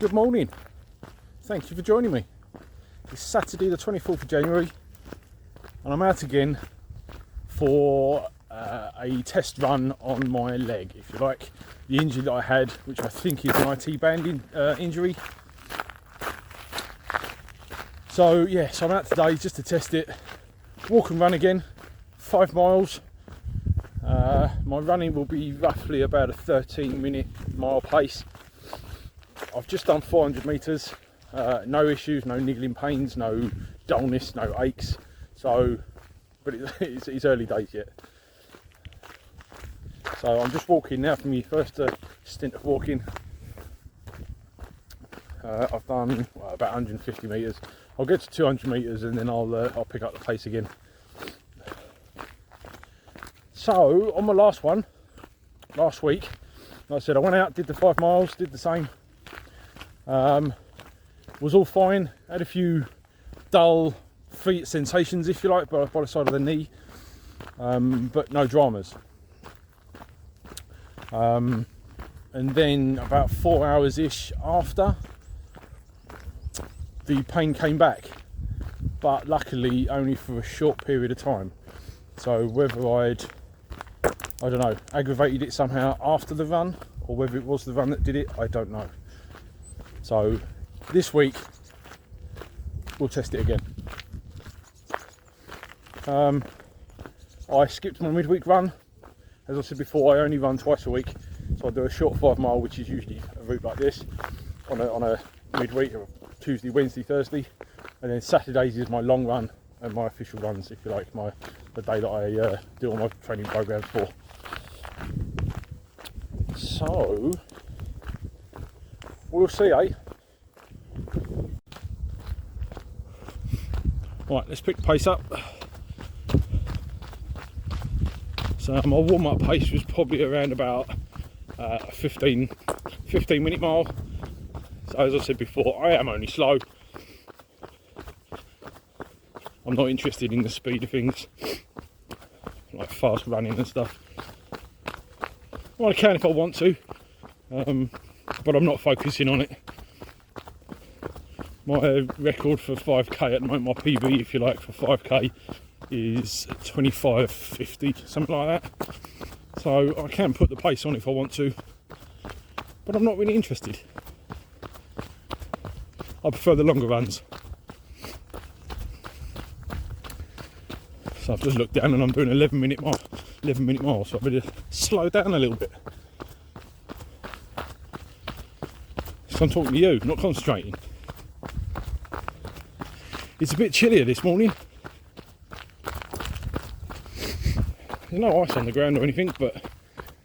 Good morning. Thank you for joining me. It's Saturday the 24th of January and I'm out again for a test run on my leg, if you like. The injury that I had, which I think is an IT band injury. So yes, I'm out today just to test it. Walk and run again, 5 miles. My running will be roughly about a 13-minute mile pace. I've just done 400 metres, no issues, no niggling pains, no dullness, no aches. So, but it's early days yet. So I'm just walking now from my first stint of walking. I've done about 150 metres. I'll get to 200 metres and then I'll pick up the pace again. So on my last one, last week, like I said, I went out, did the 5 miles, did the same. Was all fine, had a few dull feet sensations, if you like, by the side of the knee, but no dramas. And then about 4 hours ish after, the pain came back, but luckily only for a short period of time. So whether I don't know, aggravated it somehow after the run, or whether it was the run that did it, I don't know. So this week we'll test it again. I skipped my midweek run. As I said before, I only run twice a week, so I do a short 5 mile, which is usually a route like this on a midweek, or Tuesday, Wednesday, Thursday, and then Saturdays is my long run and my official runs, if you like, the day that I do all my training programs for. So we'll see, eh? Right, let's pick the pace up. So my warm-up pace was probably around about a 15 minute mile. So as I said before, I am only slow. I'm not interested in the speed of things, like fast running and stuff. Well, I can if I want to, but I'm not focusing on it. My record for 5k at the moment, my PB if you like for 5k, is 25:50, something like that. So I can put the pace on if I want to, but I'm not really interested. I prefer the longer runs. So I've just looked down and I'm doing 11 minute miles, so I better slow down a little bit. So I'm talking to you, not concentrating. It's a bit chillier this morning. There's no ice on the ground or anything, but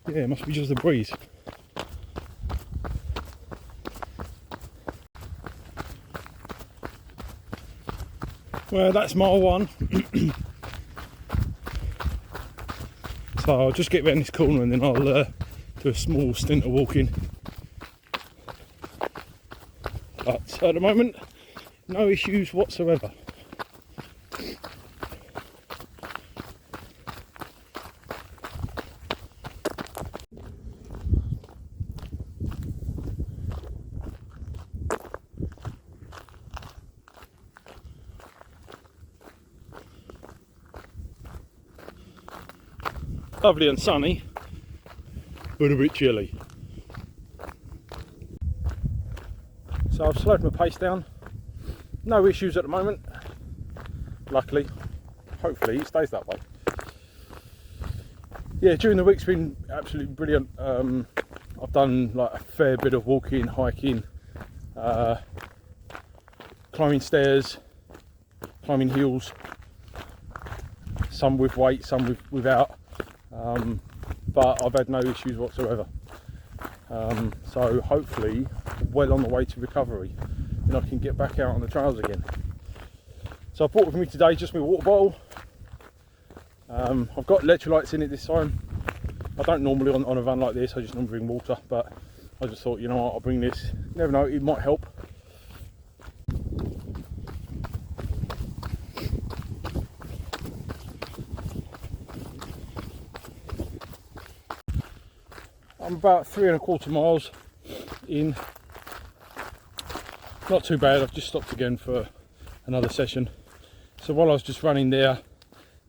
yeah, it must be just the breeze. Well, that's mile 1. So I'll just get around this corner and then I'll do a small stint of walking. But at the moment, no issues whatsoever. Lovely and sunny, but a bit chilly. So I've slowed my pace down. No issues at the moment. Luckily, hopefully it stays that way. Yeah, during the week's been absolutely brilliant. I've done like a fair bit of walking, hiking, climbing stairs, climbing hills. Some with weight, some without. But I've had no issues whatsoever. So hopefully well on the way to recovery and I can get back out on the trails again. So I brought with me today just my water bottle. I've got electrolytes in it this time. I don't normally on a run like this, I just normally bring water, but I just thought, you know what, I'll bring this. You never know, it might help. I'm about 3¼ miles in. not too bad. I've just stopped again for another session. So while I was just running there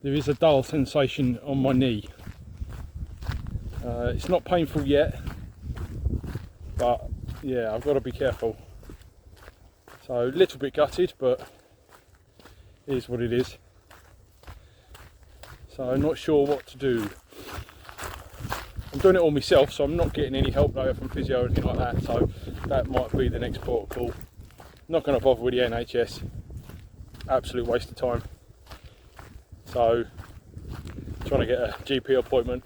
is a dull sensation on my knee. It's not painful yet, but yeah, I've got to be careful. So a little bit gutted, but it is what it is. So I'm not sure what to do. I'm doing it all myself, so I'm not getting any help though from physio or anything like that, so that might be the next port of call. Not going to bother with the NHS, absolute waste of time. So trying to get a GP appointment,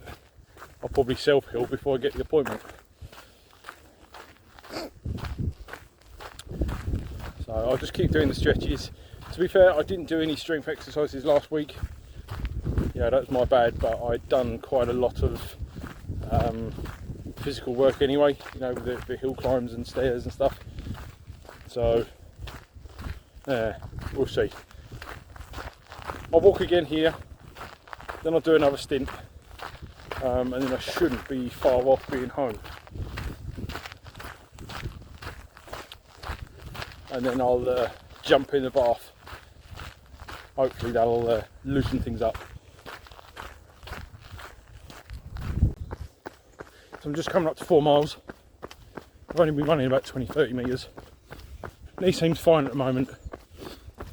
I'll probably self-heal before I get the appointment. So I'll just keep doing the stretches. To be fair, I didn't do any strength exercises last week. Yeah, that was my bad, but I'd done quite a lot of physical work anyway, you know, with the hill climbs and stairs and stuff. So yeah, we'll see. I'll walk again here, then I'll do another stint, and then I shouldn't be far off being home. And then I'll jump in the bath. Hopefully that'll loosen things up. So I'm just coming up to 4 miles. I've only been running about 20-30 metres. Knee seems fine at the moment.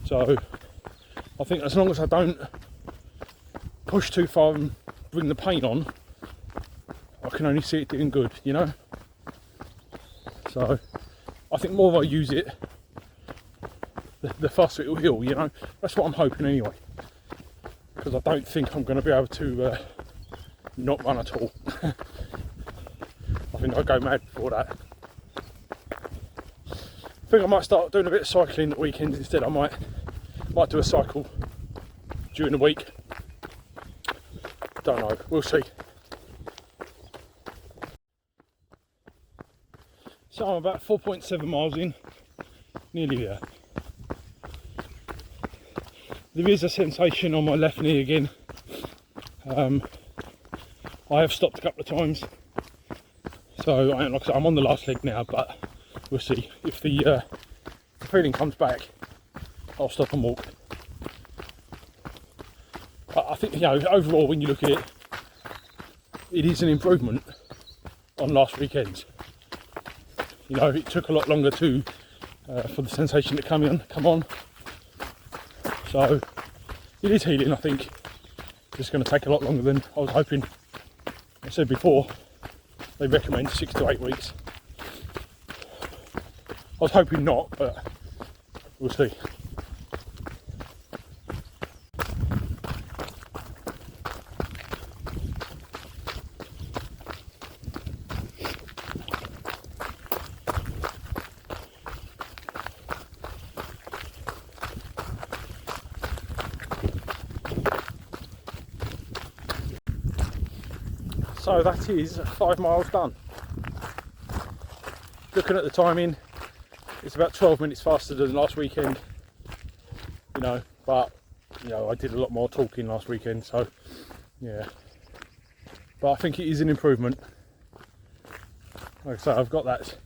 So I think as long as I don't push too far and bring the pain on, I can only see it doing good, you know? So I think more I use it, the faster it will heal, you know? That's what I'm hoping anyway. Because I don't think I'm going to be able to not run at all. I think I'll go mad before that. I think I might start doing a bit of cycling at weekends instead. I might do a cycle during the week. Don't know, we'll see. So I'm about 4.7 miles in, nearly there. There is a sensation on my left knee again. I have stopped a couple of times. So like I said, I'm on the last leg now, but we'll see. If the feeling comes back, I'll stop and walk. I think, you know, overall when you look at it, it is an improvement on last weekend's. You know, it took a lot longer for the sensation to come on. So it is healing, I think. It's going to take a lot longer than I was hoping. I said before, they recommend 6 to 8 weeks. I was hoping not, but we'll see. So that is 5 miles done. Looking at the timing, it's about 12 minutes faster than last weekend, you know, but you know, I did a lot more talking last weekend, so yeah, but I think it is an improvement. Like I say, I've got that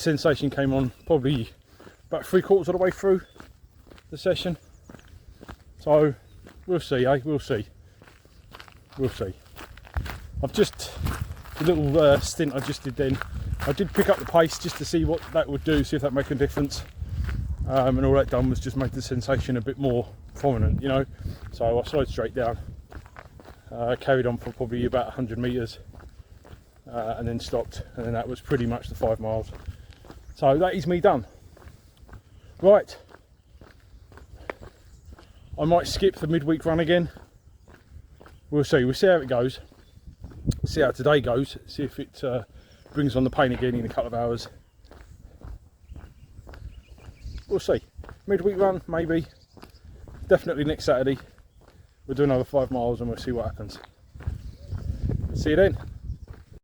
sensation came on probably about 3/4 of the way through the session, so we'll see, we'll see. I've just, the little stint I just did then, I did pick up the pace just to see what that would do, see if that make a difference. And all that done was just make the sensation a bit more prominent, you know. So I slowed straight down, carried on for probably about 100 metres, and then stopped. And then that was pretty much the 5 miles. So that is me done. Right. I might skip the midweek run again. We'll see how it goes. See how today goes, see if it brings on the pain again in a couple of hours. We'll see. Midweek run, maybe. Definitely next Saturday. We'll do another 5 miles and we'll see what happens. See you then.